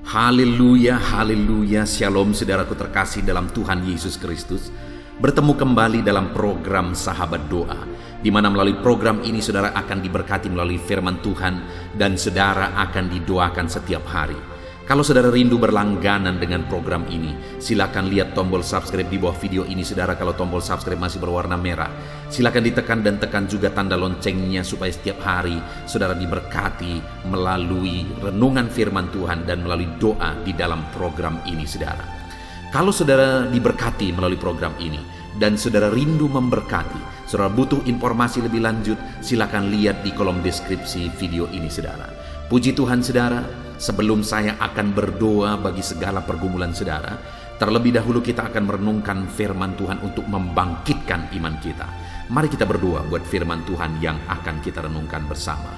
Haleluya, haleluya, shalom saudaraku terkasih dalam Tuhan Yesus Kristus. Bertemu kembali dalam program Sahabat Doa, di mana melalui program ini saudara akan diberkati melalui firman Tuhan dan saudara akan didoakan setiap hari. Kalau saudara rindu berlangganan dengan program ini, silakan lihat tombol subscribe di bawah video ini saudara. Kalau tombol subscribe masih berwarna merah, silakan ditekan dan tekan juga tanda loncengnya supaya setiap hari saudara diberkati melalui renungan firman Tuhan dan melalui doa di dalam program ini saudara. Kalau saudara diberkati melalui program ini dan saudara rindu memberkati, saudara butuh informasi lebih lanjut, silakan lihat di kolom deskripsi video ini saudara. Puji Tuhan saudara, sebelum saya akan berdoa bagi segala pergumulan saudara, terlebih dahulu kita akan merenungkan firman Tuhan untuk membangkitkan iman kita. Mari kita berdoa buat firman Tuhan yang akan kita renungkan bersama.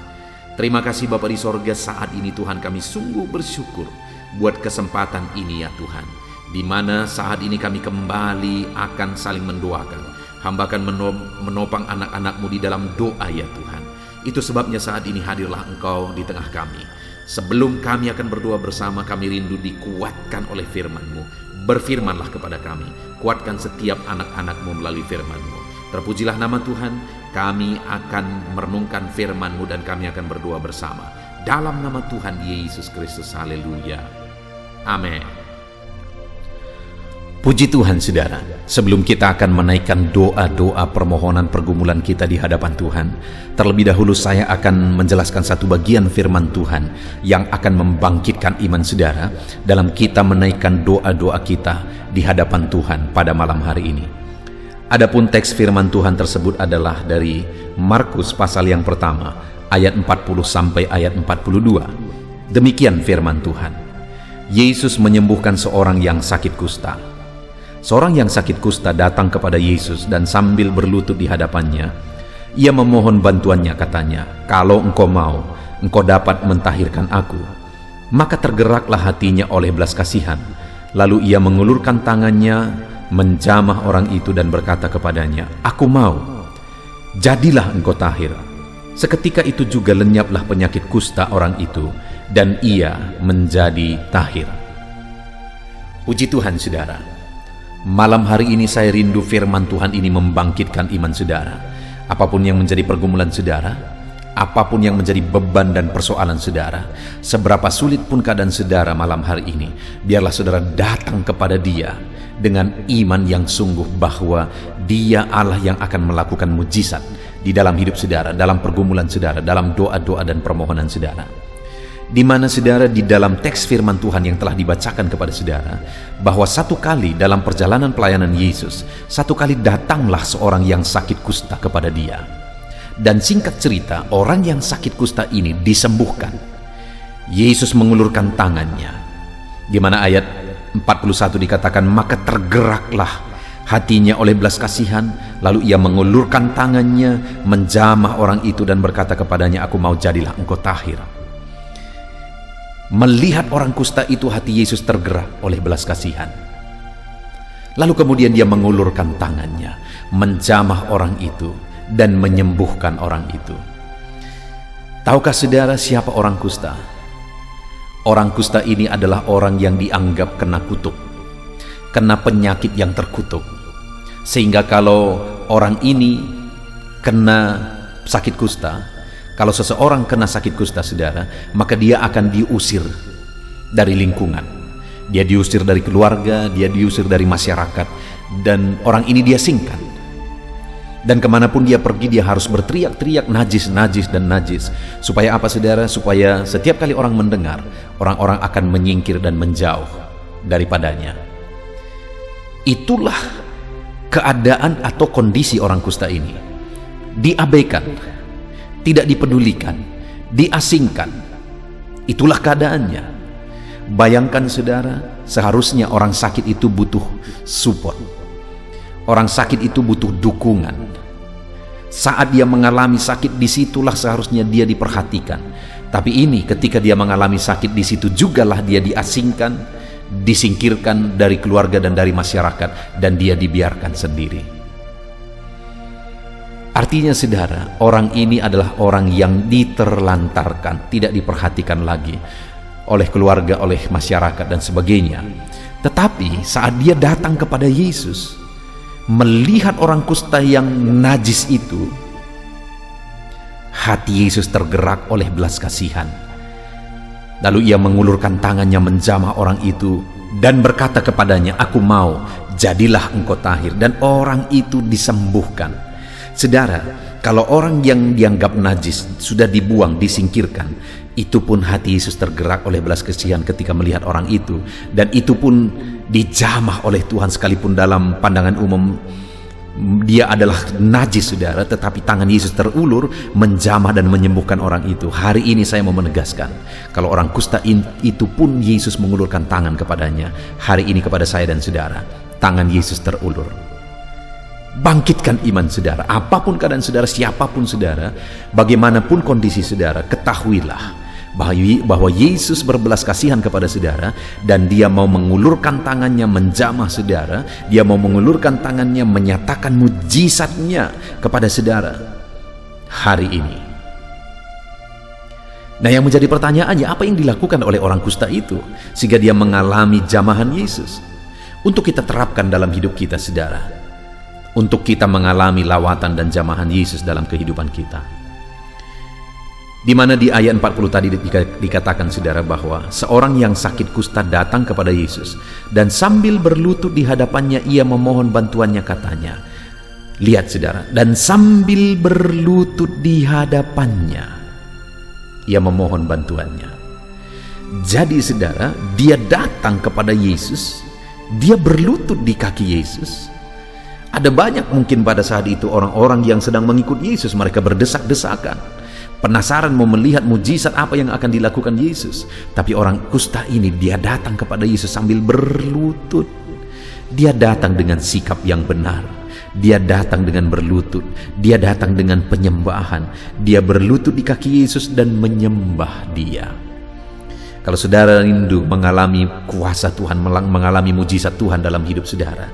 Terima kasih Bapa di sorga, saat ini Tuhan kami sungguh bersyukur buat kesempatan ini ya Tuhan, di mana saat ini kami kembali akan saling mendoakan. Hamba akan menopang anak-anak-Mu di dalam doa ya Tuhan. Itu sebabnya saat ini hadirlah Engkau di tengah kami. Sebelum kami akan berdoa bersama, kami rindu dikuatkan oleh firman-Mu. Berfirmanlah kepada kami, kuatkan setiap anak-anak-Mu melalui firman-Mu. Terpujilah nama Tuhan, kami akan merenungkan firman-Mu dan kami akan berdoa bersama. Dalam nama Tuhan Yesus Kristus, haleluya. Amin. Puji Tuhan saudara, sebelum kita akan menaikkan doa-doa permohonan pergumulan kita di hadapan Tuhan, terlebih dahulu saya akan menjelaskan satu bagian firman Tuhan yang akan membangkitkan iman saudara dalam kita menaikkan doa-doa kita di hadapan Tuhan pada malam hari ini. Adapun teks firman Tuhan tersebut adalah dari Markus pasal yang pertama ayat 40 sampai ayat 42. Demikian firman Tuhan. Yesus menyembuhkan seorang yang sakit kusta. Seorang yang sakit kusta datang kepada Yesus dan sambil berlutut di hadapannya, ia memohon bantuannya, katanya, "Kalau engkau mau, engkau dapat mentahirkan aku." Maka tergeraklah hatinya oleh belas kasihan. Lalu ia mengulurkan tangannya, menjamah orang itu dan berkata kepadanya, "Aku mau, jadilah engkau tahir." Seketika itu juga lenyaplah penyakit kusta orang itu, dan ia menjadi tahir. Puji Tuhan saudara. Malam hari ini saya rindu firman Tuhan ini membangkitkan iman saudara. Apapun yang menjadi pergumulan saudara, apapun yang menjadi beban dan persoalan saudara, seberapa sulit pun keadaan saudara malam hari ini, biarlah saudara datang kepada Dia dengan iman yang sungguh bahwa Dia Allah yang akan melakukan mujizat di dalam hidup saudara, dalam pergumulan saudara, dalam doa-doa dan permohonan saudara. Di mana saudara di dalam teks firman Tuhan yang telah dibacakan kepada saudara, bahwa satu kali dalam perjalanan pelayanan Yesus, satu kali datanglah seorang yang sakit kusta kepada Dia. Dan singkat cerita, orang yang sakit kusta ini disembuhkan. Yesus mengulurkan tangannya, di mana ayat 41 dikatakan, maka tergeraklah hatinya oleh belas kasihan, lalu ia mengulurkan tangannya, menjamah orang itu dan berkata kepadanya, "Aku mau, jadilah engkau tahir." Melihat orang kusta itu, hati Yesus tergerak oleh belas kasihan. Lalu kemudian dia mengulurkan tangannya, menjamah orang itu dan menyembuhkan orang itu. Tahukah saudara siapa orang kusta? Orang kusta ini adalah orang yang dianggap kena kutuk, kena penyakit yang terkutuk. Sehingga kalau orang ini kena sakit kusta, kalau seseorang kena sakit kusta saudara, maka dia akan diusir dari lingkungan. Dia diusir dari keluarga, dia diusir dari masyarakat, dan orang ini dia singkan. Dan kemanapun dia pergi, dia harus berteriak-teriak, najis, najis, dan najis. Supaya apa saudara? Supaya setiap kali orang mendengar, orang-orang akan menyingkir dan menjauh daripadanya. Itulah keadaan atau kondisi orang kusta ini. Diabaikan, tidak dipedulikan, diasingkan. Itulah keadaannya. Bayangkan saudara, seharusnya orang sakit itu butuh support. Orang sakit itu butuh dukungan. Saat dia mengalami sakit, disitulah seharusnya dia diperhatikan. Tapi ini ketika dia mengalami sakit, di situ jugalah dia diasingkan, disingkirkan dari keluarga dan dari masyarakat, dan dia dibiarkan sendiri. Artinya saudara, orang ini adalah orang yang diterlantarkan, tidak diperhatikan lagi. oleh keluarga, oleh masyarakat dan sebagainya. Tetapi saat dia datang kepada Yesus, melihat orang kusta yang najis itu, hati Yesus tergerak oleh belas kasihan. Lalu ia mengulurkan tangannya menjamah orang itu dan berkata kepadanya, "Aku mau, jadilah engkau tahir." Dan orang itu disembuhkan. Saudara, kalau orang yang dianggap najis sudah dibuang, disingkirkan, itu pun hati Yesus tergerak oleh belas kasihan ketika melihat orang itu, dan itu pun dijamah oleh Tuhan. Sekalipun dalam pandangan umum dia adalah najis, saudara, tetapi tangan Yesus terulur menjamah dan menyembuhkan orang itu. Hari ini saya mau menegaskan, kalau orang kusta itu pun Yesus mengulurkan tangan kepadanya. Hari ini kepada saya dan saudara, tangan Yesus terulur. Bangkitkan iman saudara, apapun keadaan saudara, siapapun saudara, bagaimanapun kondisi saudara, ketahuilah bahwa Yesus berbelas kasihan kepada saudara, dan dia mau mengulurkan tangannya menjamah saudara. Dia mau mengulurkan tangannya menyatakan mujizatnya kepada saudara hari ini. Nah, yang menjadi pertanyaannya, apa yang dilakukan oleh orang kusta itu sehingga dia mengalami jamahan Yesus? Untuk kita terapkan dalam hidup kita saudara, untuk kita mengalami lawatan dan jamahan Yesus dalam kehidupan kita. Di mana di ayat 40 tadi dikatakan saudara bahwa seorang yang sakit kusta datang kepada Yesus dan sambil berlutut di hadapannya ia memohon bantuannya, katanya. Lihat saudara, dan sambil berlutut di hadapannya ia memohon bantuannya. Jadi saudara, dia datang kepada Yesus, dia berlutut di kaki Yesus. Ada banyak mungkin pada saat itu orang-orang yang sedang mengikut Yesus, mereka berdesak-desakan, penasaran mau melihat mujizat apa yang akan dilakukan Yesus. Tapi orang kusta ini, dia datang kepada Yesus sambil berlutut. Dia datang dengan sikap yang benar. Dia datang dengan berlutut. Dia datang dengan penyembahan. Dia berlutut di kaki Yesus dan menyembah dia. Kalau saudara rindu mengalami kuasa Tuhan, mengalami mujizat Tuhan dalam hidup saudara,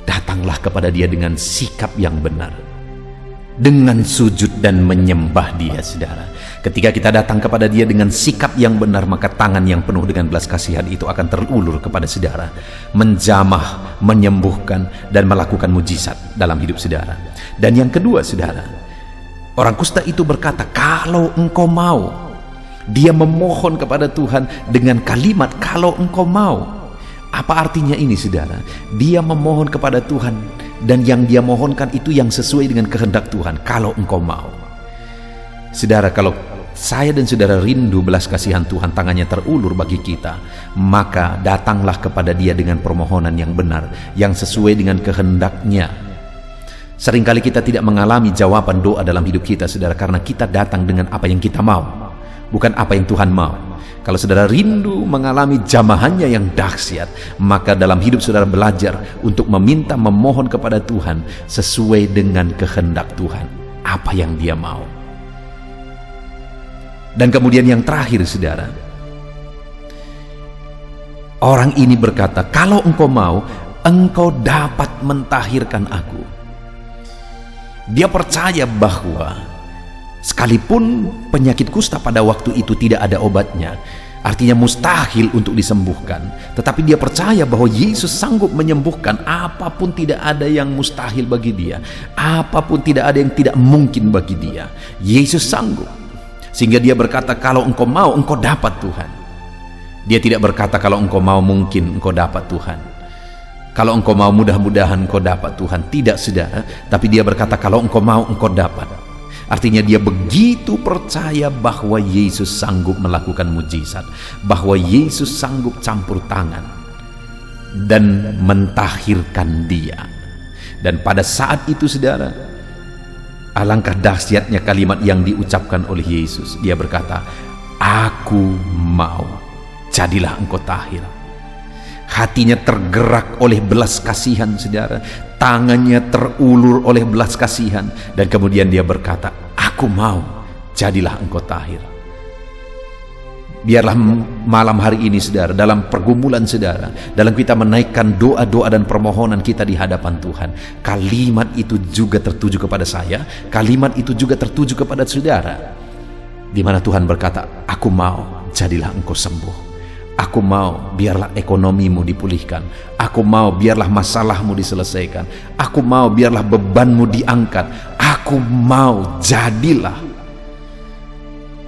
datanglah kepada dia dengan sikap yang benar, dengan sujud dan menyembah dia saudara. Ketika kita datang kepada dia dengan sikap yang benar, maka tangan yang penuh dengan belas kasihan itu akan terulur kepada saudara, menjamah, menyembuhkan, dan melakukan mujizat dalam hidup saudara. Dan yang kedua saudara, orang kusta itu berkata, "Kalau engkau mau." Dia memohon kepada Tuhan dengan kalimat "kalau engkau mau". Apa artinya ini saudara? Dia memohon kepada Tuhan, dan yang dia mohonkan itu yang sesuai dengan kehendak Tuhan. Kalau engkau mau. Saudara, kalau saya dan saudara rindu belas kasihan Tuhan, tangannya terulur bagi kita, maka datanglah kepada dia dengan permohonan yang benar, yang sesuai dengan kehendaknya. Seringkali kita tidak mengalami jawaban doa dalam hidup kita saudara, karena kita datang dengan apa yang kita mau, bukan apa yang Tuhan mau. Kalau saudara rindu mengalami jamahannya yang dahsyat, maka dalam hidup saudara belajar untuk meminta, memohon kepada Tuhan sesuai dengan kehendak Tuhan, apa yang dia mau. Dan kemudian yang terakhir saudara, orang ini berkata, "Kalau engkau mau, engkau dapat mentahirkan aku." Dia percaya bahwa sekalipun penyakit kusta pada waktu itu tidak ada obatnya, artinya mustahil untuk disembuhkan, tetapi dia percaya bahwa Yesus sanggup menyembuhkan. Apapun tidak ada yang mustahil bagi dia, apapun tidak ada yang tidak mungkin bagi dia. Yesus sanggup. Sehingga dia berkata, "Kalau engkau mau, engkau dapat Tuhan." Dia tidak berkata, "Kalau engkau mau mungkin engkau dapat Tuhan." "Kalau engkau mau mudah-mudahan engkau dapat Tuhan." Tidak saudara, tapi dia berkata, "Kalau engkau mau engkau dapat." Artinya dia begitu percaya bahwa Yesus sanggup melakukan mujizat, bahwa Yesus sanggup campur tangan dan mentahirkan dia. Dan pada saat itu saudara, alangkah dahsyatnya kalimat yang diucapkan oleh Yesus. Dia berkata, "Aku mau, jadilah engkau tahir." Hatinya tergerak oleh belas kasihan saudara, tangannya terulur oleh belas kasihan, dan kemudian dia berkata, "Aku mau, jadilah engkau tahir." Biarlah malam hari ini saudara, dalam pergumulan saudara, dalam kita menaikkan doa-doa dan permohonan kita di hadapan Tuhan, kalimat itu juga tertuju kepada saya, kalimat itu juga tertuju kepada saudara, di mana Tuhan berkata, "Aku mau, jadilah engkau sembuh." Aku mau biarlah ekonomimu dipulihkan. Aku mau biarlah masalahmu diselesaikan. Aku mau biarlah bebanmu diangkat. Aku mau, jadilah.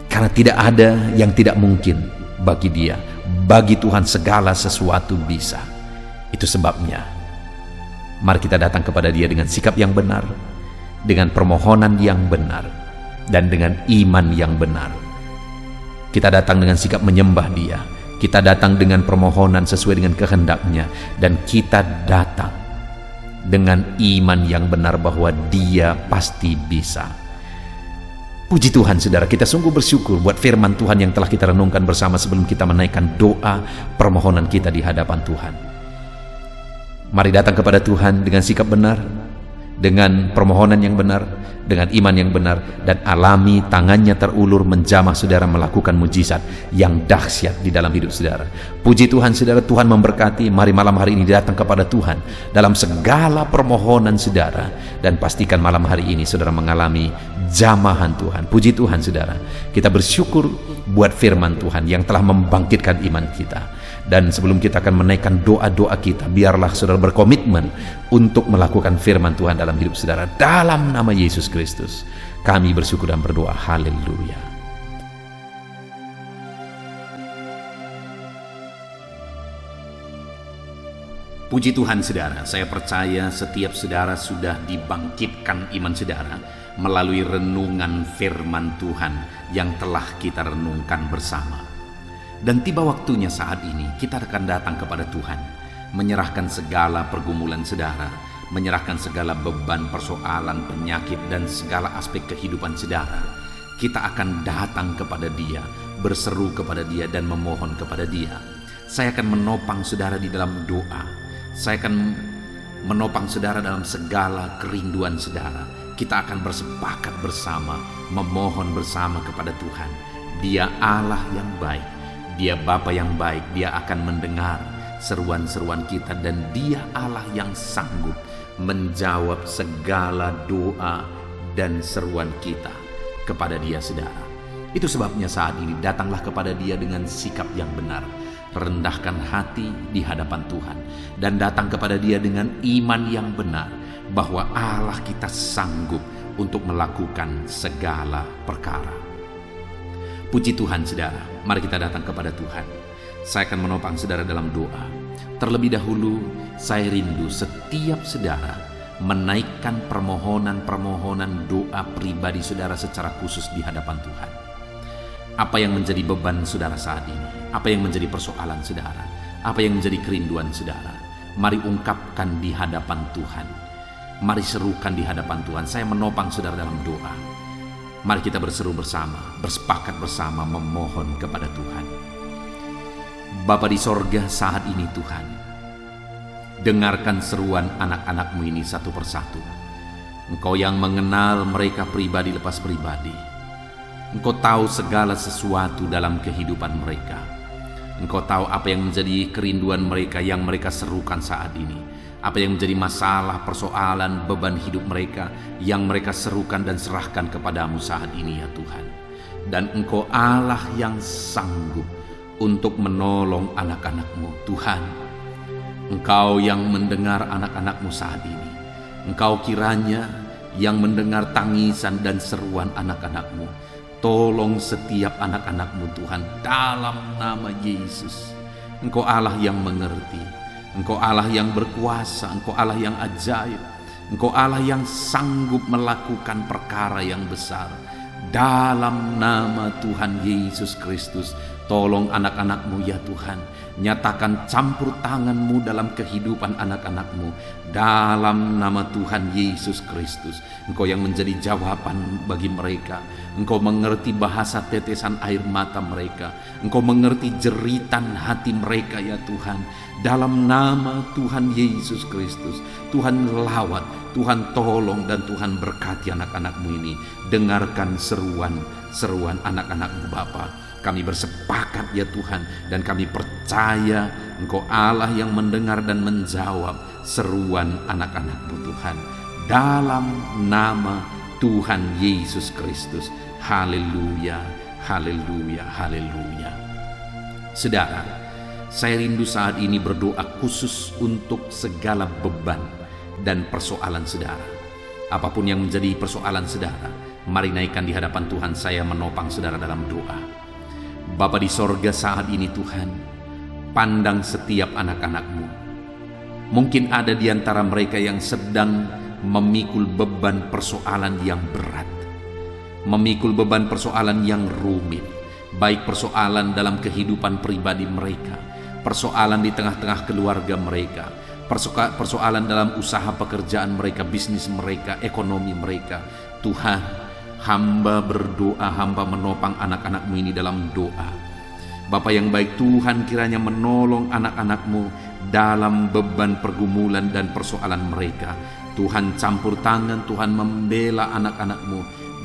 Karena tidak ada yang tidak mungkin bagi Dia. Bagi Tuhan segala sesuatu bisa. Itu sebabnya mari kita datang kepada Dia dengan sikap yang benar, dengan permohonan yang benar, dan dengan iman yang benar. Kita datang dengan sikap menyembah Dia. Kita datang dengan permohonan sesuai dengan kehendak-Nya, dan kita datang dengan iman yang benar bahwa Dia pasti bisa. Puji Tuhan saudara, kita sungguh bersyukur buat firman Tuhan yang telah kita renungkan bersama sebelum kita menaikkan doa permohonan kita di hadapan Tuhan. Mari datang kepada Tuhan dengan sikap benar, dengan permohonan yang benar, dengan iman yang benar, dan alami tangannya terulur menjamah saudara melakukan mujizat yang dahsyat di dalam hidup saudara. Puji Tuhan saudara, Tuhan memberkati. Mari malam hari ini datang kepada Tuhan dalam segala permohonan saudara, dan pastikan malam hari ini saudara mengalami jamahan Tuhan. Puji Tuhan saudara, kita bersyukur buat firman Tuhan yang telah membangkitkan iman kita. Dan sebelum kita akan menaikkan doa-doa kita, biarlah saudara berkomitmen untuk melakukan firman Tuhan dalam hidup saudara. Dalam nama Yesus Kristus kami bersyukur dan berdoa. Haleluya. Puji Tuhan saudara, saya percaya setiap saudara sudah dibangkitkan iman saudara melalui renungan firman Tuhan yang telah kita renungkan bersama. Dan tiba waktunya saat ini kita akan datang kepada Tuhan, menyerahkan segala pergumulan saudara, menyerahkan segala beban, persoalan, penyakit, dan segala aspek kehidupan saudara. Kita akan datang kepada Dia, berseru kepada Dia, dan memohon kepada Dia. Saya akan menopang saudara di dalam doa. Saya akan menopang saudara dalam segala kerinduan saudara. Kita akan bersepakat bersama, memohon bersama kepada Tuhan. Dia Allah yang baik, Dia Bapa yang baik. Dia akan mendengar seruan-seruan kita, dan Dia Allah yang sanggup menjawab segala doa dan seruan kita kepada Dia saudara. Itu sebabnya saat ini datanglah kepada Dia dengan sikap yang benar, rendahkan hati di hadapan Tuhan, dan datang kepada Dia dengan iman yang benar bahwa Allah kita sanggup untuk melakukan segala perkara. Puji Tuhan saudara, mari kita datang kepada Tuhan. Saya akan menopang saudara dalam doa. Terlebih dahulu saya rindu setiap saudara menaikkan permohonan-permohonan doa pribadi saudara secara khusus di hadapan Tuhan. Apa yang menjadi beban saudara saat ini? Apa yang menjadi persoalan saudara? Apa yang menjadi kerinduan saudara? Mari ungkapkan di hadapan Tuhan. Mari serukan di hadapan Tuhan. Saya menopang saudara dalam doa. Mari kita berseru bersama, bersepakat bersama memohon kepada Tuhan. Bapa di sorga, saat ini Tuhan, dengarkan seruan anak-anak-Mu ini satu persatu. Engkau yang mengenal mereka pribadi lepas pribadi. Engkau tahu segala sesuatu dalam kehidupan mereka. Engkau tahu apa yang menjadi kerinduan mereka yang mereka serukan saat ini. Apa yang menjadi masalah, persoalan, beban hidup mereka yang mereka serukan dan serahkan kepadamu saat ini ya Tuhan. Dan Engkau Allah yang sanggup untuk menolong anak-anak-Mu Tuhan. Engkau yang mendengar anak-anak-Mu saat ini. Engkau kiranya yang mendengar tangisan dan seruan anak-anak-Mu. Tolong setiap anak-anak-Mu Tuhan dalam nama Yesus. Engkau Allah yang mengerti. Engkau Allah yang berkuasa, Engkau Allah yang ajaib, Engkau Allah yang sanggup melakukan perkara yang besar. Dalam nama Tuhan Yesus Kristus, tolong anak-anak-Mu ya Tuhan. Nyatakan campur tangan-Mu dalam kehidupan anak-anak-Mu. Dalam nama Tuhan Yesus Kristus, Engkau yang menjadi jawaban bagi mereka. Engkau mengerti bahasa tetesan air mata mereka. Engkau mengerti jeritan hati mereka ya Tuhan. Dalam nama Tuhan Yesus Kristus, Tuhan lawat, Tuhan tolong, dan Tuhan berkati anak-anak-Mu ini. Dengarkan seruan anak-anak-Mu Bapa. Kami bersepakat ya Tuhan, dan kami percaya Engkau Allah yang mendengar dan menjawab seruan anak-anak-Mu Tuhan. Dalam nama Tuhan Yesus Kristus. Haleluya, haleluya, haleluya. Saudara, Saya rindu saat ini berdoa khusus untuk segala beban dan persoalan saudara. Apapun yang menjadi persoalan saudara, mari naikkan di hadapan Tuhan. Saya menopang saudara dalam doa. Bapa di sorga, saat ini Tuhan, pandang setiap anak-anak-Mu. Mungkin ada di antara mereka yang sedang memikul beban persoalan yang berat, memikul beban persoalan yang rumit, baik persoalan dalam kehidupan pribadi mereka, persoalan di tengah-tengah keluarga mereka, persoalan dalam usaha pekerjaan mereka, bisnis mereka, ekonomi mereka. Tuhan, hamba berdoa, hamba menopang anak-anak-Mu ini dalam doa. Bapa yang baik, Tuhan kiranya menolong anak-anak-Mu dalam beban pergumulan dan persoalan mereka. Tuhan campur tangan, Tuhan membela anak-anak-Mu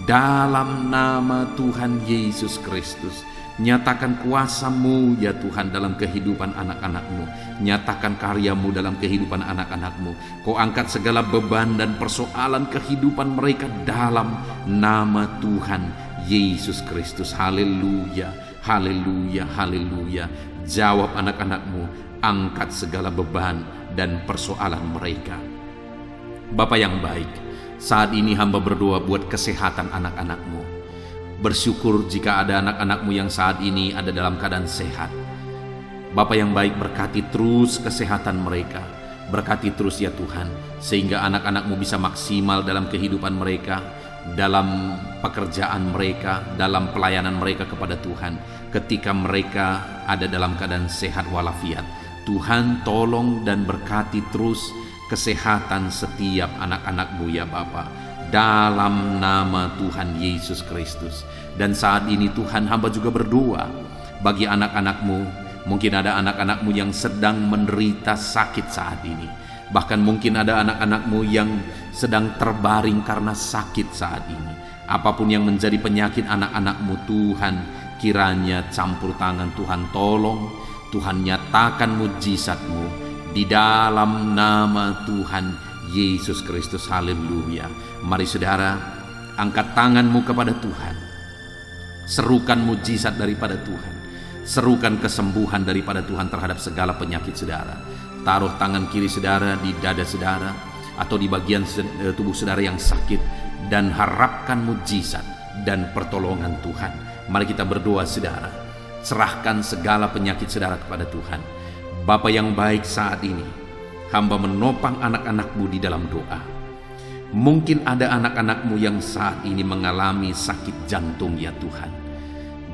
dalam nama Tuhan Yesus Kristus. Nyatakan kuasa-Mu ya Tuhan dalam kehidupan anak-anak-Mu. Nyatakan karya-Mu dalam kehidupan anak-anak-Mu. Kau angkat segala beban dan persoalan kehidupan mereka dalam nama Tuhan Yesus Kristus. Haleluya, haleluya, haleluya. Jawab anak-anak-Mu, angkat segala beban dan persoalan mereka. Bapa yang baik, saat ini hamba berdoa buat kesehatan anak-anak-Mu. Bersyukur jika ada anak-anak-Mu yang saat ini ada dalam keadaan sehat. Bapa yang baik, berkati terus kesehatan mereka. Berkati terus ya Tuhan, sehingga anak-anak-Mu bisa maksimal dalam kehidupan mereka, dalam pekerjaan mereka, dalam pelayanan mereka kepada Tuhan. Ketika mereka ada dalam keadaan sehat walafiat, Tuhan tolong dan berkati terus kesehatan setiap anak-anak-Mu ya Bapa, dalam nama Tuhan Yesus Kristus. Dan saat ini Tuhan, hamba juga berdoa bagi anak-anak-Mu. Mungkin ada anak-anak-Mu yang sedang menderita sakit saat ini. Bahkan mungkin ada anak-anak-Mu yang sedang terbaring karena sakit saat ini. Apapun yang menjadi penyakit anak-anak-Mu, Tuhan kiranya campur tangan, Tuhan tolong, Tuhan nyatakan mujizat-Mu di dalam nama Tuhan Yesus Kristus. Haleluya. Mari saudara, angkat tanganmu kepada Tuhan. Serukan mujizat daripada Tuhan. Serukan kesembuhan daripada Tuhan terhadap segala penyakit saudara. Taruh tangan kiri saudara di dada saudara atau di bagian tubuh saudara yang sakit dan harapkan mujizat dan pertolongan Tuhan. Mari kita berdoa saudara. Serahkan segala penyakit saudara kepada Tuhan. Bapa yang baik, saat ini hamba menopang anak-anak-Mu di dalam doa. Mungkin ada anak-anak-Mu yang saat ini mengalami sakit jantung ya Tuhan.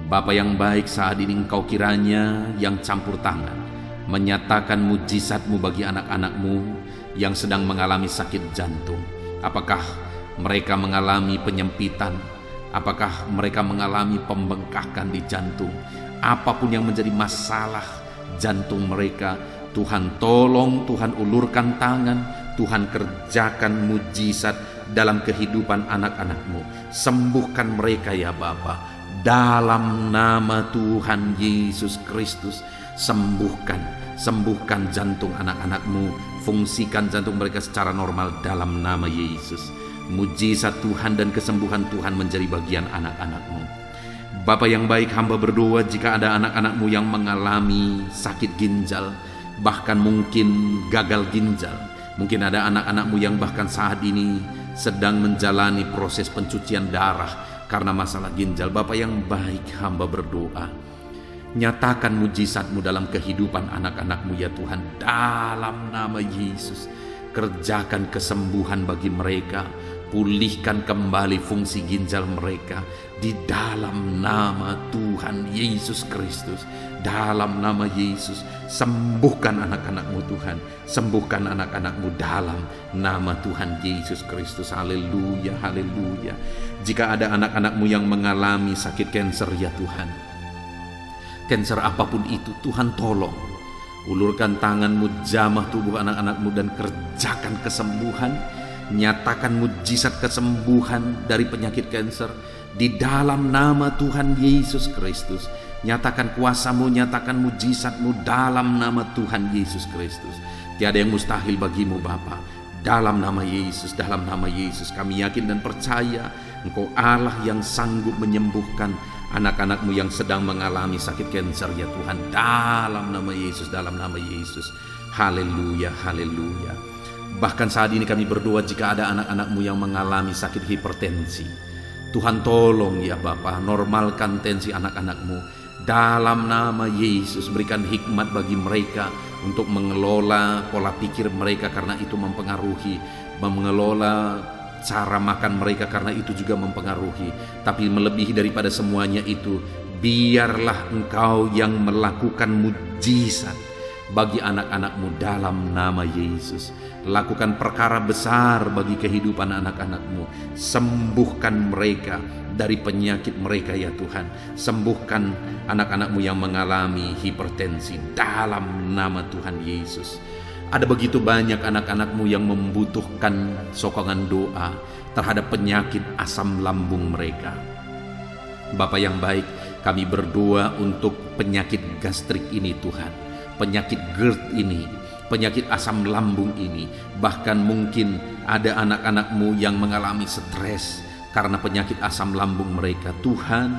Bapa yang baik, saat ini Engkau kiranya yang campur tangan, menyatakan mujizat-Mu bagi anak-anak-Mu yang sedang mengalami sakit jantung. Apakah mereka mengalami penyempitan? Apakah mereka mengalami pembengkakan di jantung? Apapun yang menjadi masalah jantung mereka, Tuhan tolong, Tuhan ulurkan tangan, Tuhan kerjakan mujizat dalam kehidupan anak-anak-Mu. Sembuhkan mereka ya Bapa, dalam nama Tuhan Yesus Kristus. Sembuhkan jantung anak-anak-Mu, fungsikan jantung mereka secara normal dalam nama Yesus. Mujizat Tuhan dan kesembuhan Tuhan menjadi bagian anak-anak-Mu. Bapa yang baik, hamba berdoa jika ada anak-anak-Mu yang mengalami sakit ginjal, bahkan mungkin gagal ginjal. Mungkin ada anak-anak-Mu yang bahkan saat ini sedang menjalani proses pencucian darah karena masalah ginjal. Bapa yang baik, hamba berdoa, nyatakan mujizat-Mu dalam kehidupan anak-anak-Mu ya Tuhan, dalam nama Yesus. Kerjakan kesembuhan bagi mereka, pulihkan kembali fungsi ginjal mereka di dalam nama Tuhan Yesus Kristus. Dalam nama Yesus, sembuhkan anak-anak-Mu Tuhan, sembuhkan anak-anak-Mu dalam nama Tuhan Yesus Kristus. Haleluya, haleluya. Jika ada anak-anak-Mu yang mengalami sakit kanker ya Tuhan, kanker apapun itu, Tuhan tolong, ulurkan tangan-Mu, jamah tubuh anak-anak-Mu dan kerjakan kesembuhan. Nyatakan mujizat kesembuhan dari penyakit kanker di dalam nama Tuhan Yesus Kristus. Nyatakan kuasa-Mu, nyatakan mujizat-Mu dalam nama Tuhan Yesus Kristus. Tiada yang mustahil bagi-Mu Bapa. Dalam nama Yesus, dalam nama Yesus kami yakin dan percaya Engkau Allah yang sanggup menyembuhkan anak-anak-Mu yang sedang mengalami sakit kanker ya Tuhan, dalam nama Yesus, dalam nama Yesus. Haleluya, haleluya. Bahkan saat ini kami berdoa jika ada anak-anak-Mu yang mengalami sakit hipertensi, Tuhan tolong ya Bapa, normalkan tensi anak-anak-Mu. Dalam nama Yesus, berikan hikmat bagi mereka untuk mengelola pola pikir mereka, karena itu mempengaruhi, mengelola cara makan mereka karena itu juga mempengaruhi. Tapi melebihi daripada semuanya itu, biarlah Engkau yang melakukan mujizat bagi anak-anak-Mu dalam nama Yesus. Lakukan perkara besar bagi kehidupan anak-anak-Mu. Sembuhkan mereka dari penyakit mereka ya Tuhan. Sembuhkan anak-anak-Mu yang mengalami hipertensi dalam nama Tuhan Yesus. Ada begitu banyak anak-anak-Mu yang membutuhkan sokongan doa terhadap penyakit asam lambung mereka. Bapa yang baik, kami berdoa untuk penyakit gastrik ini Tuhan, penyakit GERD ini, penyakit asam lambung ini. Bahkan mungkin ada anak-anak-Mu yang mengalami stres karena penyakit asam lambung mereka. Tuhan,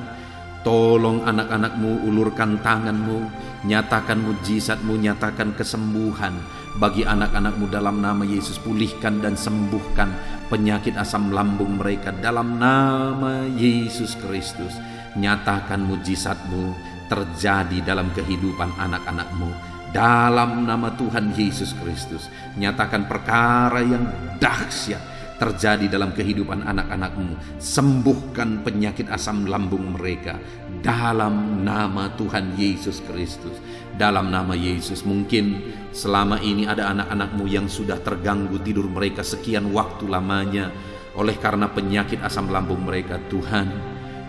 tolong anak-anak-Mu, ulurkan tangan-Mu, nyatakan mujizat-Mu, nyatakan kesembuhan bagi anak-anak-Mu dalam nama Yesus. Pulihkan dan sembuhkan penyakit asam lambung mereka dalam nama Yesus Kristus. Nyatakan mujizat-Mu terjadi dalam kehidupan anak-anak-Mu dalam nama Tuhan Yesus Kristus. Nyatakan perkara yang dahsyat terjadi dalam kehidupan anak-anak-Mu. Sembuhkan penyakit asam lambung mereka dalam nama Tuhan Yesus Kristus. Dalam nama Yesus. Mungkin selama ini ada anak-anak-Mu yang sudah terganggu tidur mereka sekian waktu lamanya oleh karena penyakit asam lambung mereka. Tuhan,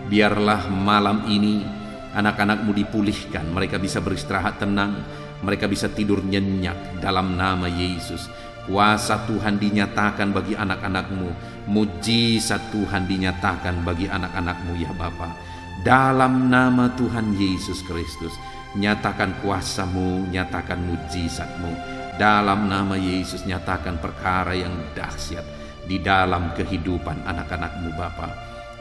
biarlah malam ini anak-anak-Mu dipulihkan, mereka bisa beristirahat tenang, mereka bisa tidur nyenyak dalam nama Yesus. Kuasa Tuhan dinyatakan bagi anak-anak-Mu, mujizat Tuhan dinyatakan bagi anak-anak-Mu ya Bapa. Dalam nama Tuhan Yesus Kristus, nyatakan kuasa-Mu, nyatakan mujizat-Mu. Dalam nama Yesus, nyatakan perkara yang dahsyat di dalam kehidupan anak-anak-Mu Bapa.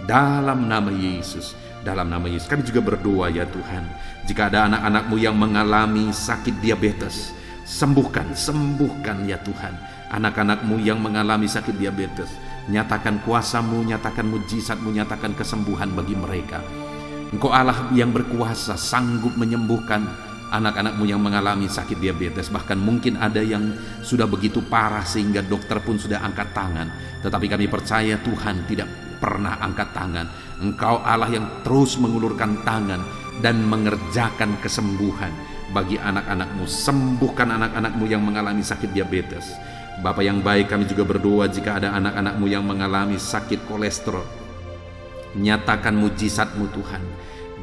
Dalam nama Yesus, dalam nama Yesus. Kami juga berdoa ya Tuhan, jika ada anak-anak-Mu yang mengalami sakit diabetes, sembuhkan ya Tuhan. Anak-anak-Mu yang mengalami sakit diabetes, nyatakan kuasa-Mu, nyatakan mujizat-Mu, nyatakan kesembuhan bagi mereka. Engkau Allah yang berkuasa, sanggup menyembuhkan anak-anak-Mu yang mengalami sakit diabetes. Bahkan mungkin ada yang sudah begitu parah sehingga dokter pun sudah angkat tangan. Tetapi kami percaya Tuhan tidak pernah angkat tangan. Engkau Allah yang terus mengulurkan tangan dan mengerjakan kesembuhan bagi anak-anak-Mu. Sembuhkan anak-anak-Mu yang mengalami sakit diabetes. Bapa yang baik, kami juga berdoa jika ada anak-anak-Mu yang mengalami sakit kolesterol. Nyatakan mujizat-Mu Tuhan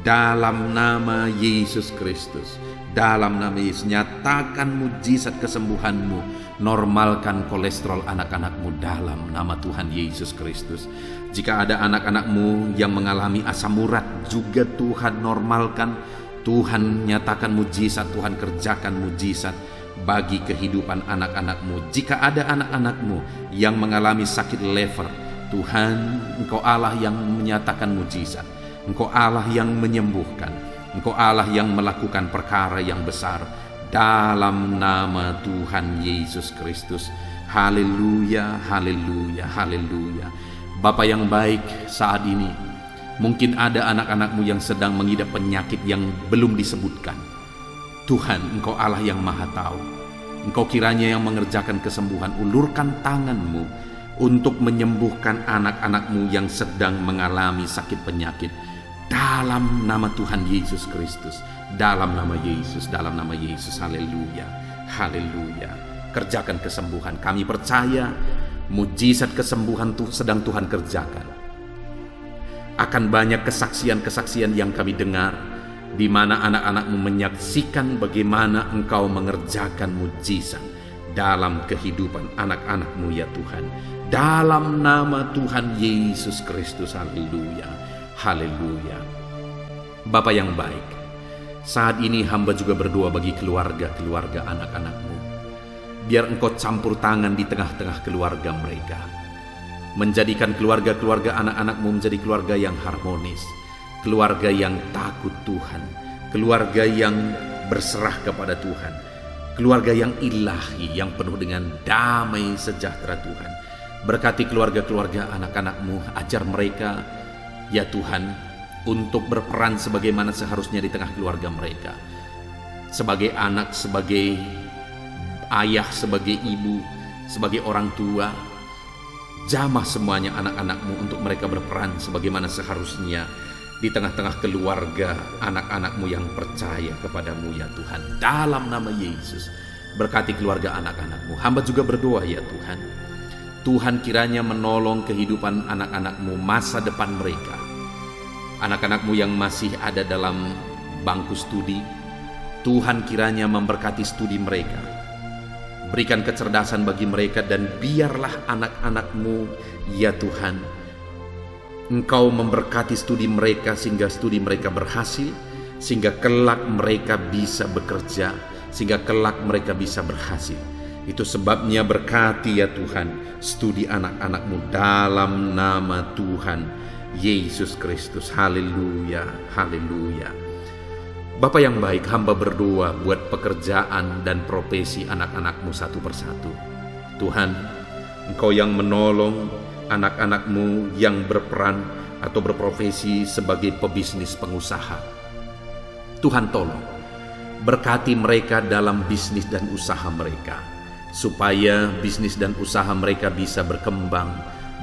dalam nama Yesus Kristus. Dalam nama Yesus, nyatakan mujizat kesembuhan-Mu. Normalkan kolesterol anak-anak-Mu dalam nama Tuhan Yesus Kristus. Jika ada anak-anak-Mu yang mengalami asam urat, juga Tuhan normalkan. Tuhan nyatakan mujizat, Tuhan kerjakan mujizat bagi kehidupan anak-anak-Mu. Jika ada anak-anak-Mu yang mengalami sakit lever, Tuhan, Engkau Allah yang menyatakan mujizat, Engkau Allah yang menyembuhkan, Engkau Allah yang melakukan perkara yang besar dalam nama Tuhan Yesus Kristus. Haleluya, haleluya, haleluya. Bapa yang baik, saat ini mungkin ada anak-anak-Mu yang sedang mengidap penyakit yang belum disebutkan. Tuhan, Engkau Allah yang Maha Tahu. Engkau kiranya yang mengerjakan kesembuhan. Ulurkan tangan-Mu untuk menyembuhkan anak-anak-Mu yang sedang mengalami sakit penyakit. Dalam nama Tuhan Yesus Kristus. Dalam nama Yesus, dalam nama Yesus. Haleluya, haleluya. Kerjakan kesembuhan. Kami percaya mujizat kesembuhan sedang Tuhan kerjakan. Akan banyak kesaksian-kesaksian yang kami dengar, di mana anak-anak-Mu menyaksikan bagaimana Engkau mengerjakan mujizat dalam kehidupan anak-anak-Mu ya Tuhan. Dalam nama Tuhan Yesus Kristus. Haleluya, haleluya. Bapa yang baik, saat ini hamba juga berdoa bagi keluarga-keluarga anak-anak-Mu. Biar Engkau campur tangan di tengah-tengah keluarga mereka, menjadikan keluarga-keluarga anak-anak-Mu menjadi keluarga yang harmonis, keluarga yang takut Tuhan, keluarga yang berserah kepada Tuhan, keluarga yang ilahi, yang penuh dengan damai sejahtera Tuhan. Berkati keluarga-keluarga anak-anak-Mu, ajar mereka ya Tuhan untuk berperan sebagaimana seharusnya di tengah keluarga mereka, sebagai anak, sebagai ayah, sebagai ibu, sebagai orang tua. Jamah semuanya anak-anak-Mu untuk mereka berperan sebagaimana seharusnya di tengah-tengah keluarga anak-anak-Mu yang percaya kepada-Mu ya Tuhan. Dalam nama Yesus, berkati keluarga anak-anak-Mu. Hamba juga berdoa ya Tuhan, Tuhan kiranya menolong kehidupan anak-anak-Mu, masa depan mereka. Anak-anak-Mu yang masih ada dalam bangku studi, Tuhan kiranya memberkati studi mereka. Berikan kecerdasan bagi mereka, dan biarlah anak-anak-Mu ya Tuhan, Engkau memberkati studi mereka sehingga studi mereka berhasil, sehingga kelak mereka bisa bekerja, sehingga kelak mereka bisa berhasil. Itu sebabnya berkati ya Tuhan studi anak-anak-Mu dalam nama Tuhan Yesus Kristus. Haleluya, haleluya. Bapa yang baik, hamba berdoa buat pekerjaan dan profesi anak-anak-Mu satu persatu. Tuhan, Engkau yang menolong anak-anak-Mu yang berperan atau berprofesi sebagai pebisnis pengusaha. Tuhan tolong, berkati mereka dalam bisnis dan usaha mereka, supaya bisnis dan usaha mereka bisa berkembang,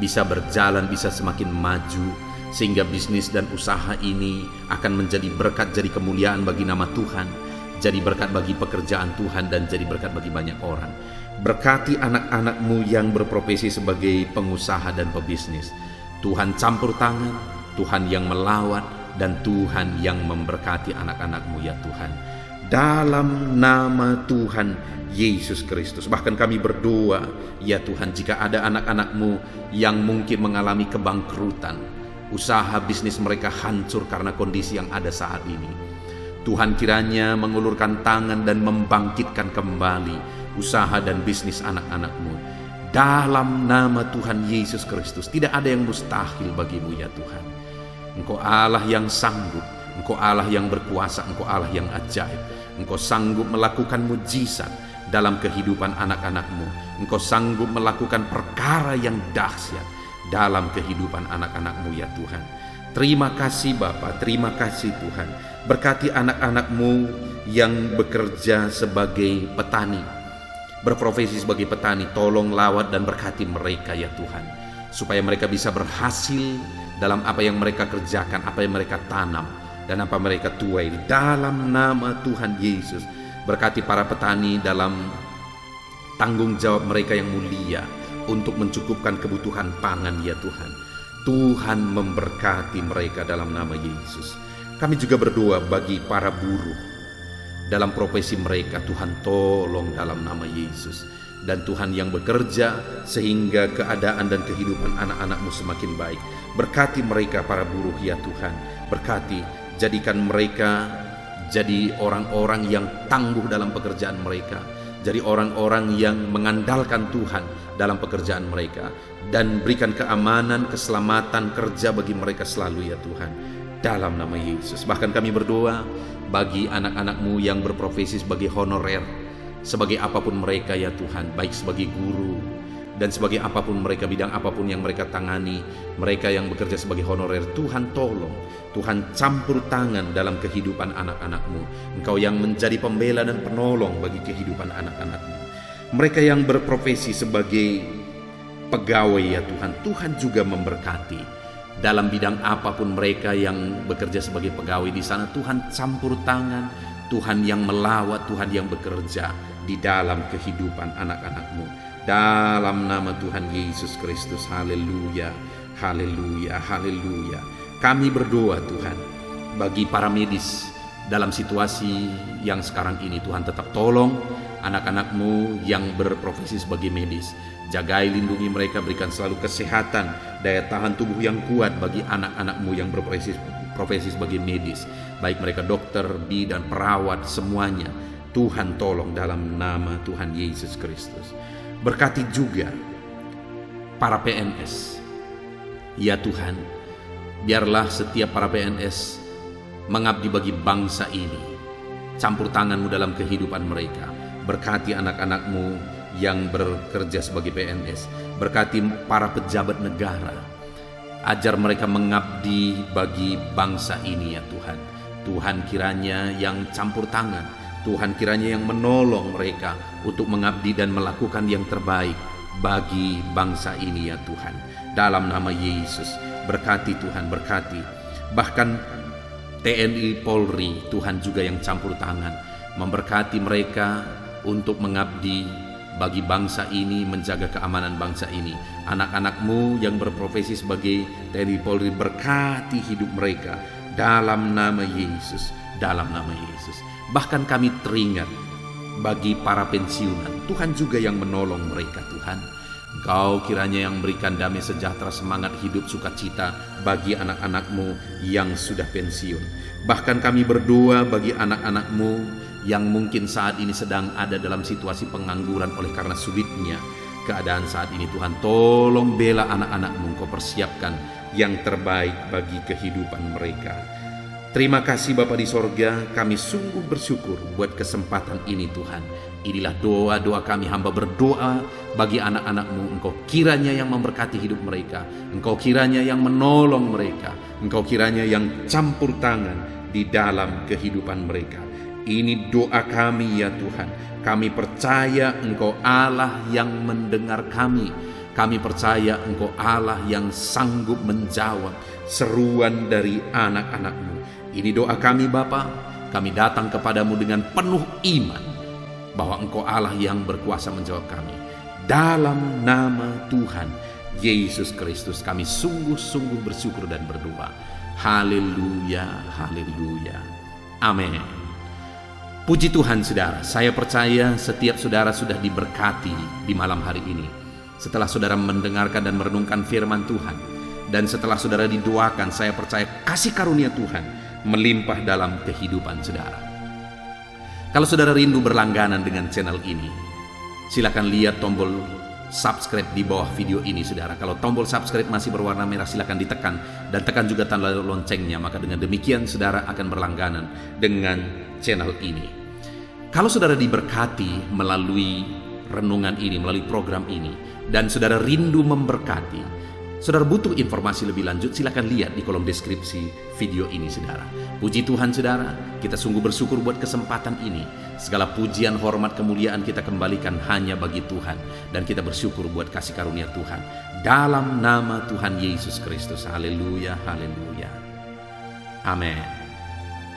bisa berjalan, bisa semakin maju, sehingga bisnis dan usaha ini akan menjadi berkat, jadi kemuliaan bagi nama Tuhan, jadi berkat bagi pekerjaan Tuhan, dan jadi berkat bagi banyak orang. Berkati anak-anak-Mu yang berprofesi sebagai pengusaha dan pebisnis. Tuhan campur tangan, Tuhan yang melawat, dan Tuhan yang memberkati anak-anak-Mu ya Tuhan. Dalam nama Tuhan Yesus Kristus. Bahkan kami berdoa ya Tuhan, jika ada anak-anak-Mu yang mungkin mengalami kebangkrutan, usaha bisnis mereka hancur karena kondisi yang ada saat ini, Tuhan kiranya mengulurkan tangan dan membangkitkan kembali usaha dan bisnis anak-anak-Mu. Dalam nama Tuhan Yesus Kristus, tidak ada yang mustahil bagi-Mu ya Tuhan. Engkau Allah yang sanggup, Engkau Allah yang berkuasa, Engkau Allah yang ajaib. Engkau sanggup melakukan mujizat dalam kehidupan anak-anak-Mu. Engkau sanggup melakukan perkara yang dahsyat dalam kehidupan anak-anak-Mu ya Tuhan. Terima kasih Bapa, terima kasih Tuhan. Berkati anak-anak-Mu yang bekerja sebagai petani, berprofesi sebagai petani. Tolong lawat dan berkati mereka ya Tuhan, supaya mereka bisa berhasil dalam apa yang mereka kerjakan, apa yang mereka tanam, dan apa mereka tuai. Dalam nama Tuhan Yesus, berkati para petani dalam tanggung jawab mereka yang mulia untuk mencukupkan kebutuhan pangan ya Tuhan. Tuhan memberkati mereka dalam nama Yesus. Kami juga berdoa bagi para buruh dalam profesi mereka. Tuhan tolong dalam nama Yesus. Dan Tuhan yang bekerja sehingga keadaan dan kehidupan anak-anak-Mu semakin baik. Berkati mereka para buruh ya Tuhan. Berkati, jadikan mereka jadi orang-orang yang tangguh dalam pekerjaan mereka, jadi orang-orang yang mengandalkan Tuhan dalam pekerjaan mereka, dan berikan keamanan, keselamatan kerja bagi mereka selalu ya Tuhan, dalam nama Yesus. Bahkan kami berdoa bagi anak-anak-Mu yang berprofesi sebagai honorer, sebagai apapun mereka ya Tuhan, baik sebagai guru dan sebagai apapun mereka, bidang apapun yang mereka tangani, mereka yang bekerja sebagai honorer. Tuhan tolong, Tuhan campur tangan dalam kehidupan anak-anak-Mu. Engkau yang menjadi pembela dan penolong bagi kehidupan anak-anak-Mu. Mereka yang berprofesi sebagai pegawai ya Tuhan, Tuhan juga memberkati dalam bidang apapun mereka yang bekerja sebagai pegawai di sana. Tuhan campur tangan, Tuhan yang melawat, Tuhan yang bekerja di dalam kehidupan anak-anak-Mu. Dalam nama Tuhan Yesus Kristus. Haleluya, haleluya, haleluya. Kami berdoa Tuhan bagi para medis dalam situasi yang sekarang ini. Tuhan tetap tolong anak-anak-Mu yang berprofesi sebagai medis. Jagai, lindungi mereka, berikan selalu kesehatan, daya tahan tubuh yang kuat bagi anak-anak-Mu yang berprofesi sebagai medis, baik mereka dokter, bidan, perawat, semuanya. Tuhan tolong dalam nama Tuhan Yesus Kristus. Berkati juga para PNS ya Tuhan, Biarlah setiap para PNS mengabdi bagi bangsa ini. Campur tangan-Mu dalam kehidupan mereka. Berkati anak-anak-Mu yang bekerja sebagai PNS. Berkati para pejabat negara. Ajar mereka mengabdi bagi bangsa ini ya Tuhan. Tuhan kiranya yang campur tangan. Tuhan kiranya yang menolong mereka untuk mengabdi dan melakukan yang terbaik bagi bangsa ini ya Tuhan. Dalam nama Yesus, berkati Tuhan, berkati. Bahkan TNI Polri, Tuhan juga yang campur tangan, memberkati mereka untuk mengabdi bagi bangsa ini, menjaga keamanan bangsa ini. Anak-anak-Mu yang berprofesi sebagai TNI Polri, berkati hidup mereka dalam nama Yesus, dalam nama Yesus. Bahkan kami teringat bagi para pensiunan, Tuhan juga yang menolong mereka Tuhan. Engkau kiranya yang berikan damai sejahtera, semangat hidup, sukacita bagi anak-anak-Mu yang sudah pensiun. Bahkan kami berdoa bagi anak-anak-Mu yang mungkin saat ini sedang ada dalam situasi pengangguran oleh karena sulitnya keadaan saat ini. Tuhan, tolong bela anak-anak-Mu, Engkau persiapkan yang terbaik bagi kehidupan mereka. Terima kasih Bapa di sorga, kami sungguh bersyukur buat kesempatan ini Tuhan. Inilah doa-doa kami, hamba berdoa bagi anak-anak-Mu. Engkau kiranya yang memberkati hidup mereka. Engkau kiranya yang menolong mereka. Engkau kiranya yang campur tangan di dalam kehidupan mereka. Ini doa kami ya Tuhan. Kami percaya Engkau Allah yang mendengar kami. Kami percaya Engkau Allah yang sanggup menjawab seruan dari anak-anak-Mu. Ini doa kami Bapa. Kami datang kepadamu dengan penuh iman bahwa Engkau Allah yang berkuasa menjawab kami. Dalam nama Tuhan Yesus Kristus kami sungguh-sungguh bersyukur dan berdoa. Haleluya, haleluya. Amin. Puji Tuhan saudara, saya percaya setiap saudara sudah diberkati di malam hari ini. Setelah saudara mendengarkan dan merenungkan firman Tuhan, dan setelah saudara didoakan, saya percaya kasih karunia Tuhan melimpah dalam kehidupan saudara. Kalau saudara rindu berlangganan dengan channel ini, silakan lihat tombol subscribe di bawah video ini saudara. Kalau tombol subscribe masih berwarna merah, silakan ditekan dan tekan juga tanda loncengnya. Maka dengan demikian saudara akan berlangganan dengan channel ini. Kalau saudara diberkati melalui renungan ini, melalui program ini, dan saudara rindu memberkati, saudara butuh informasi lebih lanjut, silakan lihat di kolom deskripsi video ini saudara. Puji Tuhan saudara, kita sungguh bersyukur buat kesempatan ini. Segala pujian, hormat, kemuliaan kita kembalikan hanya bagi Tuhan. Dan kita bersyukur buat kasih karunia Tuhan. Dalam nama Tuhan Yesus Kristus. Haleluya, haleluya. Amin.